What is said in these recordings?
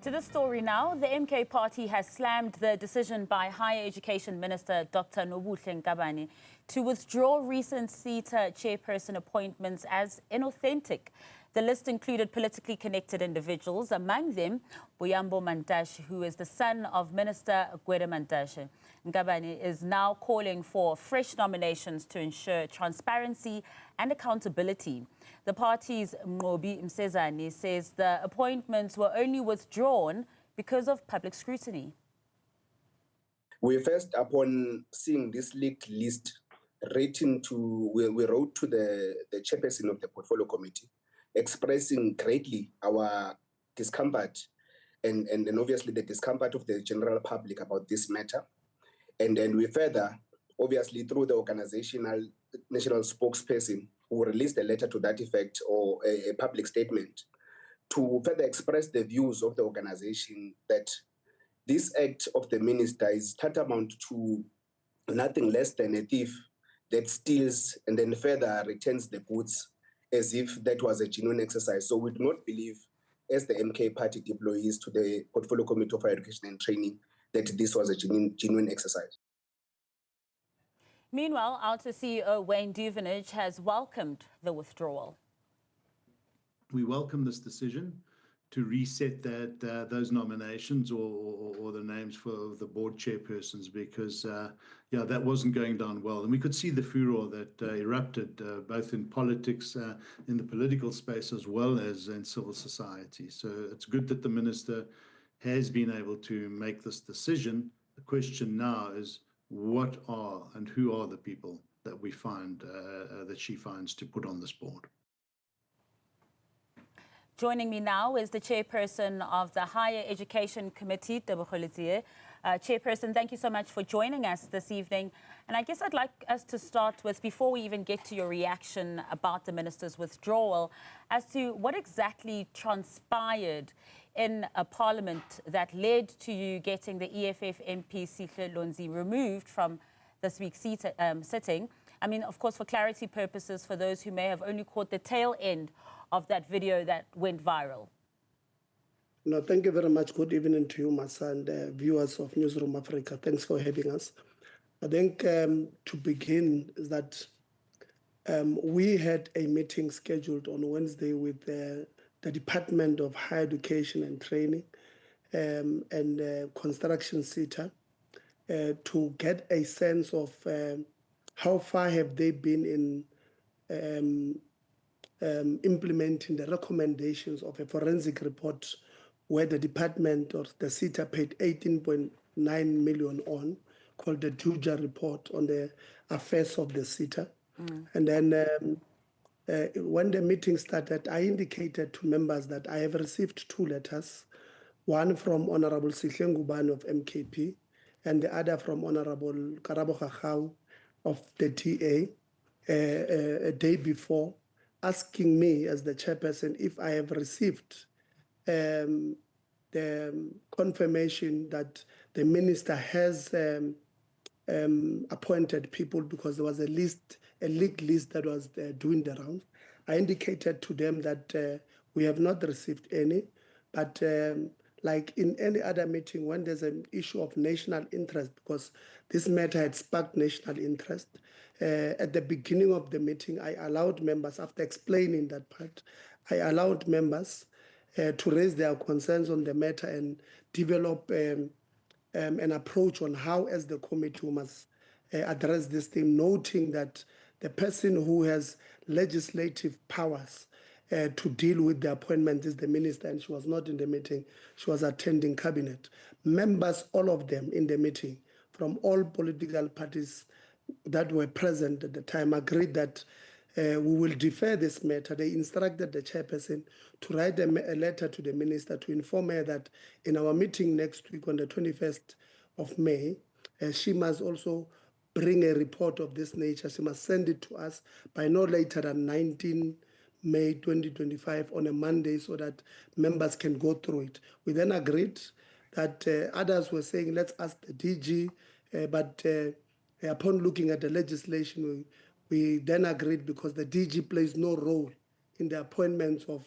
To the story now, the MK party has slammed the decision by Higher Education Minister Dr. Nobuhle Nkabane to withdraw recent SETA chairperson appointments as inauthentic. The list included politically connected individuals, among them Buyambo Mantashe, who is the son of Minister Gwede Mantashe. Nkabane is now calling for fresh nominations to ensure transparency and accountability. The party's Mnqobi Msezane says the appointments were only withdrawn because of public scrutiny. We first, upon seeing this leaked list, we wrote to the chairperson of the portfolio committee, expressing greatly our discomfort and obviously the discomfort of the general public about this matter. And then we further, obviously through the organizational national spokesperson, who released a letter to that effect or a public statement to further express the views of the organization that this act of the minister is tantamount to nothing less than a thief that steals and then further returns the goods as if that was a genuine exercise. So we do not believe, as the MK party deployees to the Portfolio Committee for Education and Training, that this was a genuine exercise. Meanwhile, Outer CEO Wayne Duvenage has welcomed the withdrawal. We welcome this decision to reset those nominations or the names for the board chairpersons because, that wasn't going down well. And we could see the furor that erupted both in politics, in the political space, as well as in civil society. So it's good that the minister has been able to make this decision. The question now is, what are and who are the people that we find, that she finds to put on this board? Joining me now is the chairperson of the Higher Education Committee, Tebogo Letsie. Chairperson, thank you so much for joining us this evening. And I guess I'd like us to start with, before we even get to your reaction about the minister's withdrawal, as to what exactly transpired in a parliament that led to you getting the EFF MP Sihle Lonzi removed from this week's sitting. I mean, of course, for clarity purposes, for those who may have only caught the tail end of that video that went viral. No, thank you very much. Good evening to you, Masa, and viewers of Newzroom Afrika. Thanks for having us. I think to begin is that we had a meeting scheduled on Wednesday with the Department of Higher Education and Training and Construction SETA to get a sense of how far have they been in implementing the recommendations of a forensic report where the department or the SETA paid 18.9 million on, called the Tuja report on the affairs of the SETA. And then when the meeting started, I indicated to members that I have received 2 letters, one from Honorable Sihle Ngubane of MKP and the other from Honorable Karabo Khakau of the TA a day before, asking me as the chairperson if I have received the confirmation that the minister has appointed people, because there was a leaked list that was doing the rounds. I indicated to them that we have not received any, but like in any other meeting, when there's an issue of national interest, because this matter had sparked national interest, at the beginning of the meeting, I allowed members, after explaining that part, I allowed members to raise their concerns on the matter and develop an approach on how, as the committee, must address this thing, noting that the person who has legislative powers to deal with the appointment is the minister, and she was not in the meeting. She was attending cabinet. Members, all of them in the meeting, from all political parties that were present at the time, agreed that we will defer this matter. They instructed the chairperson to write a letter to the minister to inform her that in our meeting next week on the 21st of May, she must also bring a report of this nature. She must send it to us by no later than 19 May 2025 on a Monday so that members can go through it. We then agreed that others were saying, let's ask the DG, but upon looking at the legislation, we then agreed, because the DG plays no role in the appointments of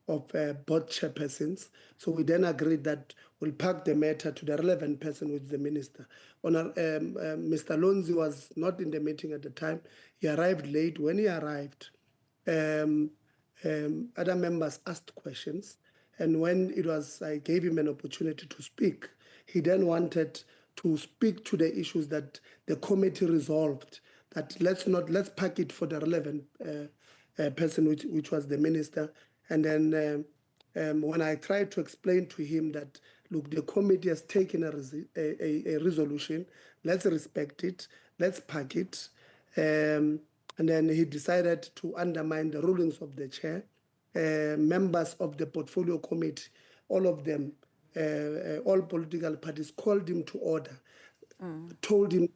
board chairpersons. So we then agreed that we'll pack the matter to the relevant person, which is the minister. Mr. Lonzi was not in the meeting at the time. He arrived late. When he arrived, other members asked questions. And when I gave him an opportunity to speak, he then wanted to speak to the issues that the committee resolved, that let's pack it for the relevant person, which was the minister. And then when I tried to explain to him that, look, the committee has taken a resolution, let's respect it, let's pack it. And then he decided to undermine the rulings of the chair. Members of the portfolio committee, all of them, all political parties called him to order, told him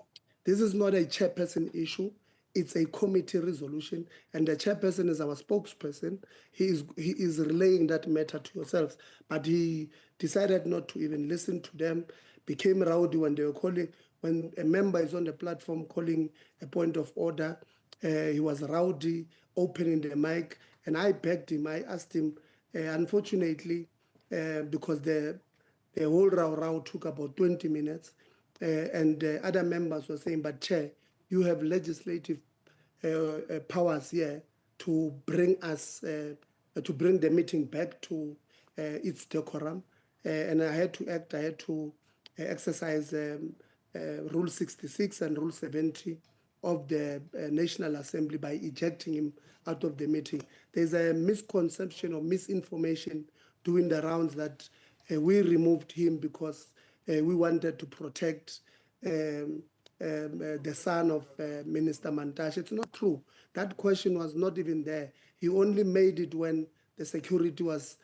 this is not a chairperson issue, it's a committee resolution, and the chairperson is our spokesperson. He is relaying that matter to yourselves. But he decided not to even listen to them, became rowdy when they were calling, when a member is on the platform calling a point of order. He was rowdy, opening the mic, and I begged him, I asked him, unfortunately, because the whole row took about 20 minutes, and other members were saying, but Chair, you have legislative powers here to bring us, to bring the meeting back to its decorum. And I had to act, I had to exercise Rule 66 and Rule 70 of the National Assembly by ejecting him out of the meeting. There's a misconception or misinformation doing the rounds that we removed him because we wanted to protect the son of Minister Mantashe. It's not true. That question was not even there. He only made it when the security was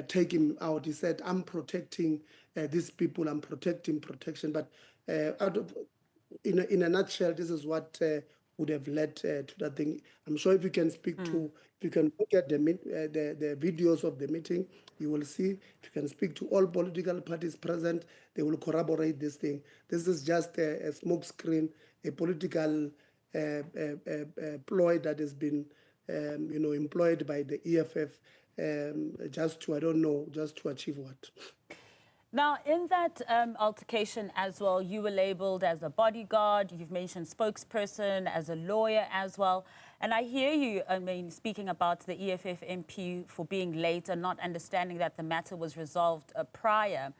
taking him out. He said, I'm protecting these people, I'm protecting protection. But in a nutshell, this is what would have led to that thing. I'm sure if you can speak to, if you can look at the videos of the meeting, you will see. If you can speak to all political parties present, they will corroborate this thing. This is just a smoke screen, a political ploy that has been, employed by the EFF just to, I don't know, just to achieve what. Now, in that altercation as well, you were labelled as a bodyguard, you've mentioned spokesperson, as a lawyer as well. And I hear you, speaking about the EFF MP for being late and not understanding that the matter was resolved prior.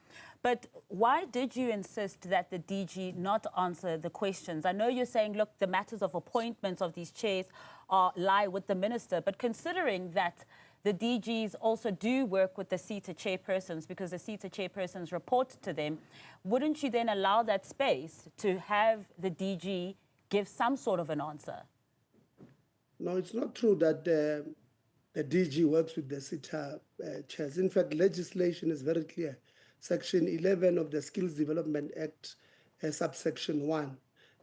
But why did you insist that the DG not answer the questions? I know you're saying, look, the matters of appointments of these chairs lie with the minister, but considering that the DGs also do work with the SETA chairpersons because the SETA chairpersons report to them, wouldn't you then allow that space to have the DG give some sort of an answer? No, it's not true that the DG works with the SETA chairs. In fact, legislation is very clear. Section 11 of the Skills Development Act, subsection 1,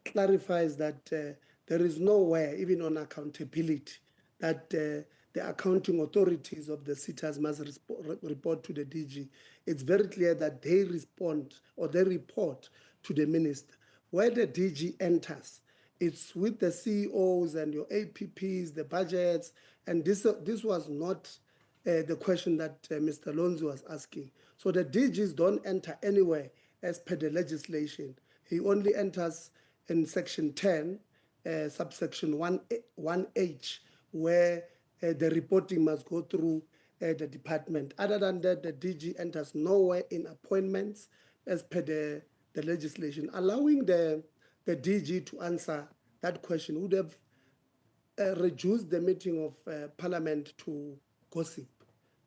clarifies that there is nowhere, even on accountability, that the accounting authorities of the SETAs must report to the DG. It's very clear that they respond or they report to the minister. Where the DG enters, it's with the CEOs and your APPs, the budgets, and this was not the question that Mr. Lonzi was asking. So the DGs don't enter anywhere as per the legislation. He only enters in section 10, subsection 1H, where the reporting must go through the department. Other than that, the DG enters nowhere in appointments as per the legislation. Allowing the DG to answer that question would have reduced the meeting of Parliament to gossip.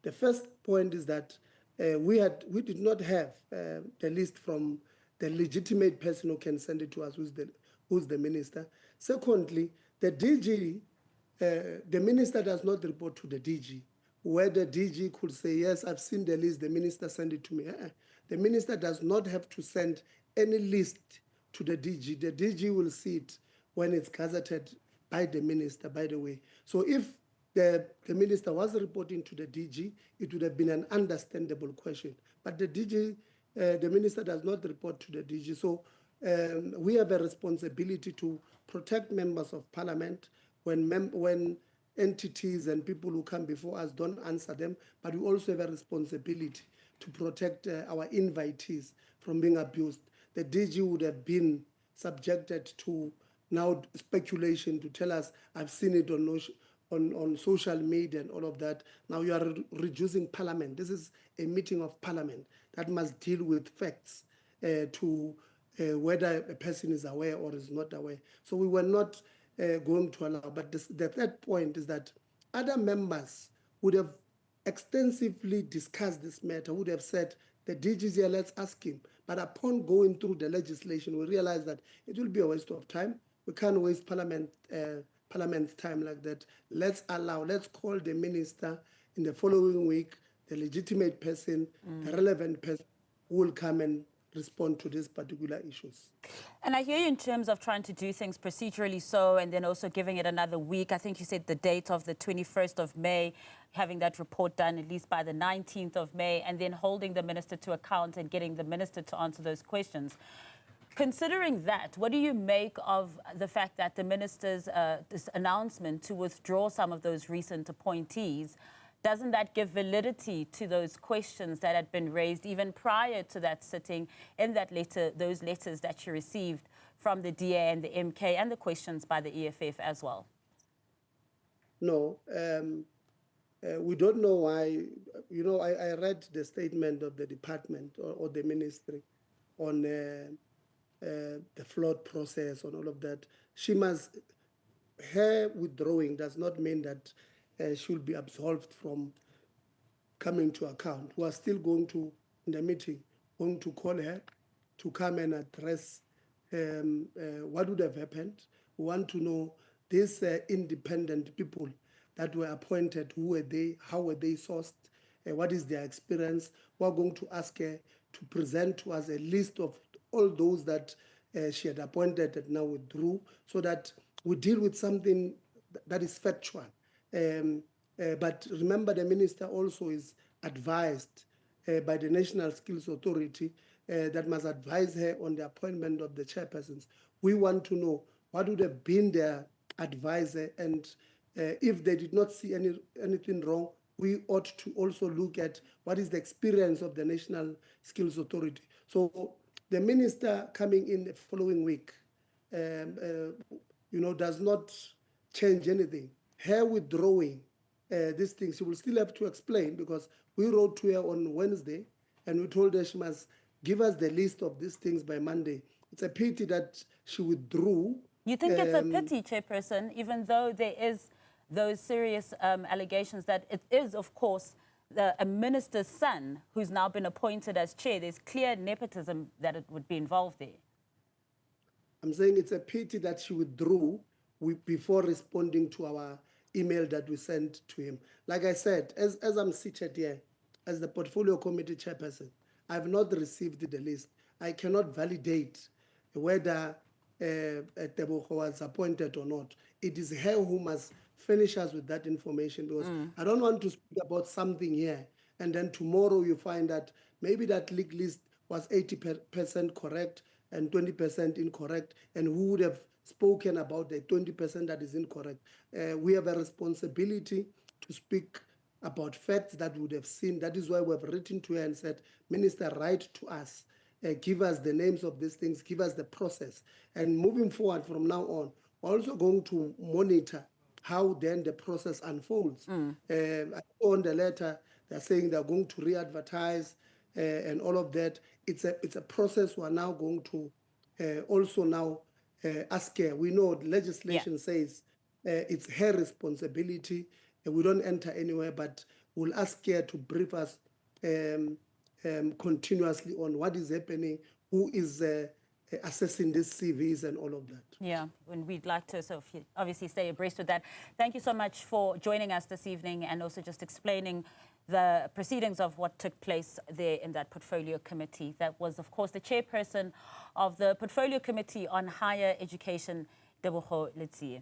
The first point is that we did not have the list from the legitimate person who can send it to us, who's the minister. Secondly, the DG, the minister does not report to the DG, where the DG could say, yes, I've seen the list, the minister sent it to me. The minister does not have to send any list to the DG. The DG will see it when it's gazetted by the minister, by the way. So if the minister was reporting to the DG, it would have been an understandable question. But the DG, the minister does not report to the DG. So we have a responsibility to protect members of Parliament when entities and people who come before us don't answer them, but we also have a responsibility to protect our invitees from being abused. The DG would have been subjected to now speculation to tell us, I've seen it on social media and all of that. Now you are reducing Parliament. This is a meeting of Parliament that must deal with facts to whether a person is aware or is not aware. So we were not going to allow. But the third point is that other members would have extensively discussed this matter, would have said, the DG's here, let's ask him. But upon going through the legislation, we realized that it will be a waste of time. We can't waste Parliament's time like that. Let's call the minister in the following week, the legitimate person, the relevant person who will come and respond to these particular issues. And I hear you in terms of trying to do things procedurally so, and then also giving it another week. I think you said the date of the 21st of May, having that report done at least by the 19th of May, and then holding the minister to account and getting the minister to answer those questions. Considering that, what do you make of the fact that the minister's this announcement to withdraw some of those recent appointees? Doesn't that give validity to those questions that had been raised even prior to that sitting in that letter, those letters that you received from the DA and the MK and the questions by the EFF as well? No, we don't know why. You know, I read the statement of the department or the ministry on the flawed process and all of that. Her withdrawing does not mean that she will be absolved from coming to account. We are still going to, in the meeting, going to call her to come and address what would have happened. We want to know these independent people that were appointed, who were they, how were they sourced, what is their experience. We're going to ask her to present to us a list of all those that she had appointed that now withdrew, so that we deal with something that is factual. But remember, the minister also is advised by the National Skills Authority that must advise her on the appointment of the chairpersons. We want to know what would have been their advisor, and if they did not see anything wrong, we ought to also look at what is the experience of the National Skills Authority. So the minister coming in the following week, does not change anything. Her withdrawing these things, she will still have to explain, because we wrote to her on Wednesday and we told her she must give us the list of these things by Monday. It's a pity that she withdrew. You think it's a pity, Chairperson, even though there is those serious allegations that it is, of course, a minister's son who's now been appointed as chair? There's clear nepotism that it would be involved there. I'm saying it's a pity that she withdrew before responding to our email that we sent to him. Like I said, as I'm seated here, as the portfolio committee chairperson, I have not received the list. I cannot validate whether Tebogo was appointed or not. It is her who must finish us with that information, because I don't want to speak about something here and then tomorrow you find that maybe that leak list was 80% correct and 20% incorrect, and who would have spoken about the 20% that is incorrect. We have a responsibility to speak about facts that we would have seen. That is why we have written to her and said, Minister, write to us, give us the names of these things, give us the process. And moving forward from now on, we're also going to monitor how then the process unfolds. I saw on the letter, they're saying they're going to re-advertise and all of that. It's a process we're now going to also now ask her. We know the legislation says it's her responsibility. We don't enter anywhere, but we'll ask her to brief us continuously on what is happening, who is assessing these CVs and all of that. Yeah, and we'd like to obviously stay abreast with that. Thank you so much for joining us this evening and also just explaining the proceedings of what took place there in that portfolio committee. That was, of course, the chairperson of the portfolio committee on higher education, Tebogo Letsie.